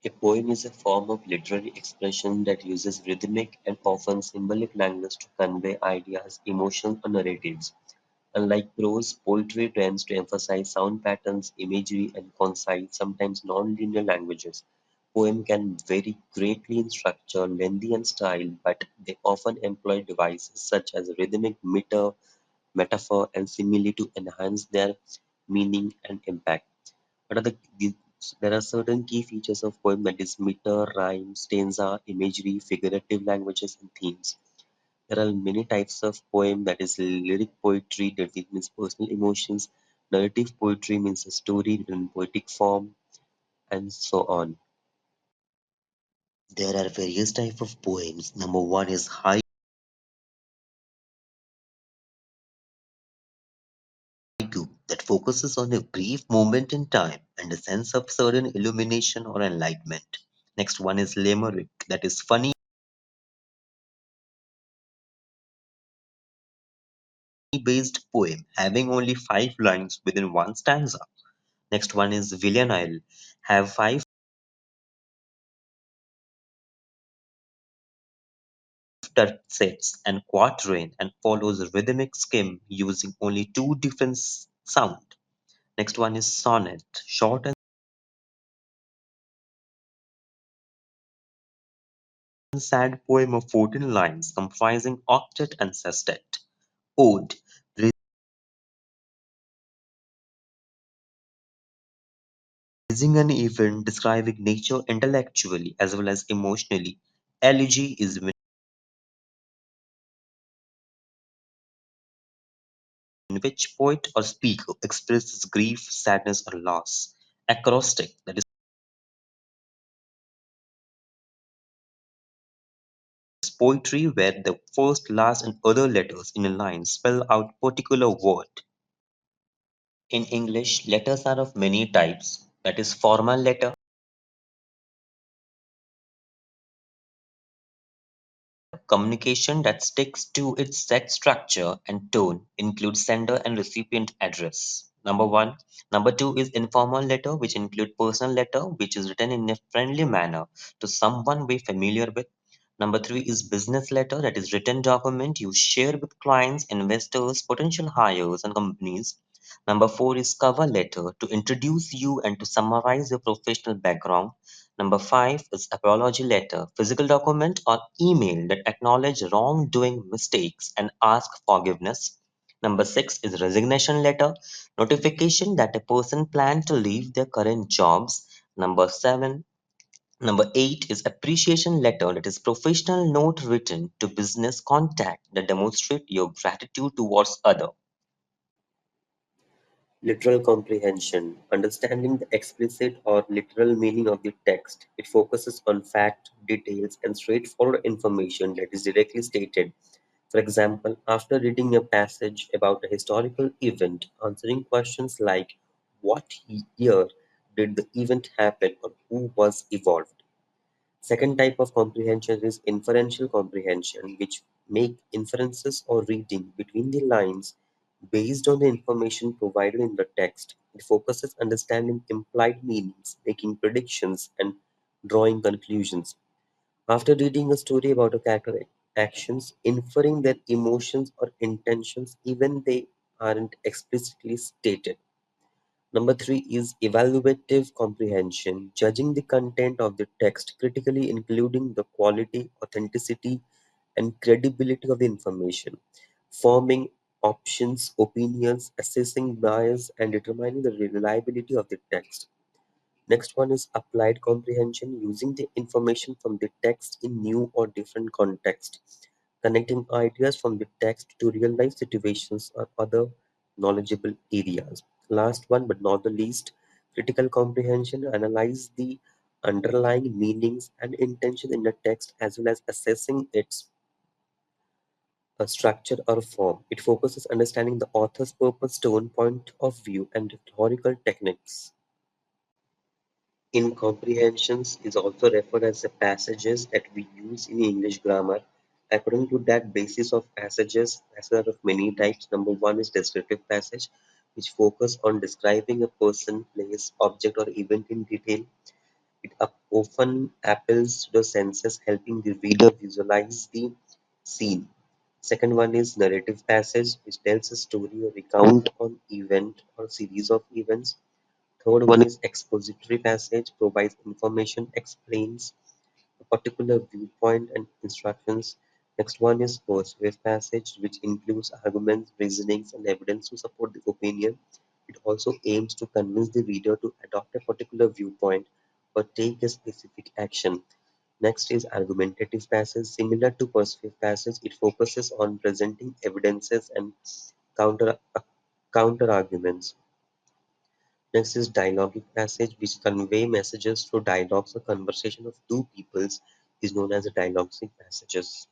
A poem is a form of literary expression that uses rhythmic and often symbolic language to convey ideas, emotions, or narratives. Unlike prose, poetry tends to emphasize sound patterns, imagery, and concise, sometimes non-linear languages. Poems can vary greatly in structure, length, and style, but they often employ devices such as rhythmic meter, metaphor, and simile to enhance their meaning and impact. What are there are certain key features of poem, that is meter, rhyme, stanza, imagery, figurative languages, and themes. There are many types of poem, that is lyric poetry, that it means personal emotions. Narrative poetry means a story written in poetic form, and so on. There are various types of poems. Number one is haiku, that focuses on a brief moment in time and a sense of certain illumination or enlightenment. Next one is limerick, that is funny based poem having only 5 lines within one stanza. Next one is villanelle, have 5 sets and quatrain and follows a rhythmic scheme using only two different sound. Next one is sonnet, short and sad poem of 14 lines comprising octet and sestet. Ode, praising an event, describing nature intellectually as well as emotionally. Elegy is in which poet or speaker expresses grief, sadness, or loss. Acrostic, that is poetry where the first, last, and other letters in a line spell out particular word. In English, letters are of many types. That is formal letter, communication that sticks to its set structure and tone, includes sender and recipient address. Number one. Number two is informal letter, which include personal letter, which is written in a friendly manner to someone we're familiar with. Number three is business letter, that is written document you share with clients, investors, potential hires, and companies. Number four is cover letter to introduce you and to summarize your professional background. Number five is apology letter, physical document or email that acknowledge wrongdoing, mistakes, and ask forgiveness. Number six is resignation letter, notification that a person planned to leave their current jobs. Number eight is appreciation letter, that is professional note written to business contact that demonstrate your gratitude towards other. Literal comprehension, understanding the explicit or literal meaning of the text. It focuses on fact, details, and straightforward information that is directly stated. For example, after reading a passage about a historical event, answering questions like what year did the event happen or who was involved. Second type of comprehension is inferential comprehension, which make inferences or reading between the lines based on the information provided in the text. It focuses understanding implied meanings, making predictions, and drawing conclusions. After reading a story about a character actions, inferring their emotions or intentions even they aren't explicitly stated. Number three is evaluative comprehension, judging the content of the text critically, including the quality, authenticity, and credibility of the information, forming options, opinions, assessing bias, and determining the reliability of the text. Next one is applied comprehension, using the information from the text in new or different context, connecting ideas from the text to real life situations or other knowledgeable areas. Last one but not the least, critical comprehension, analyze the underlying meanings and intention in the text as well as assessing its structure or form. It focuses understanding the author's purpose, tone, point of view, and rhetorical techniques. Incomprehensions is also referred as the passages that we use in English grammar. According to that basis of passages, passages are of many types. Number one is descriptive passage, which focus on describing a person, place, object, or event in detail. It often appeals to the senses, helping the reader visualize the scene. Second one is narrative passage, which tells a story or recount on event or series of events. Third one is expository passage, provides information, explains a particular viewpoint and instructions. Next one is persuasive passage, which includes arguments, reasonings, and evidence to support the opinion. It also aims to convince the reader to adopt a particular viewpoint or take a specific action. Next is argumentative passage. Similar to persuasive passage, it focuses on presenting evidences and counter counter arguments. Next is dialogic passage, which convey messages through dialogues or conversation of two peoples, is known as a dialogic passages.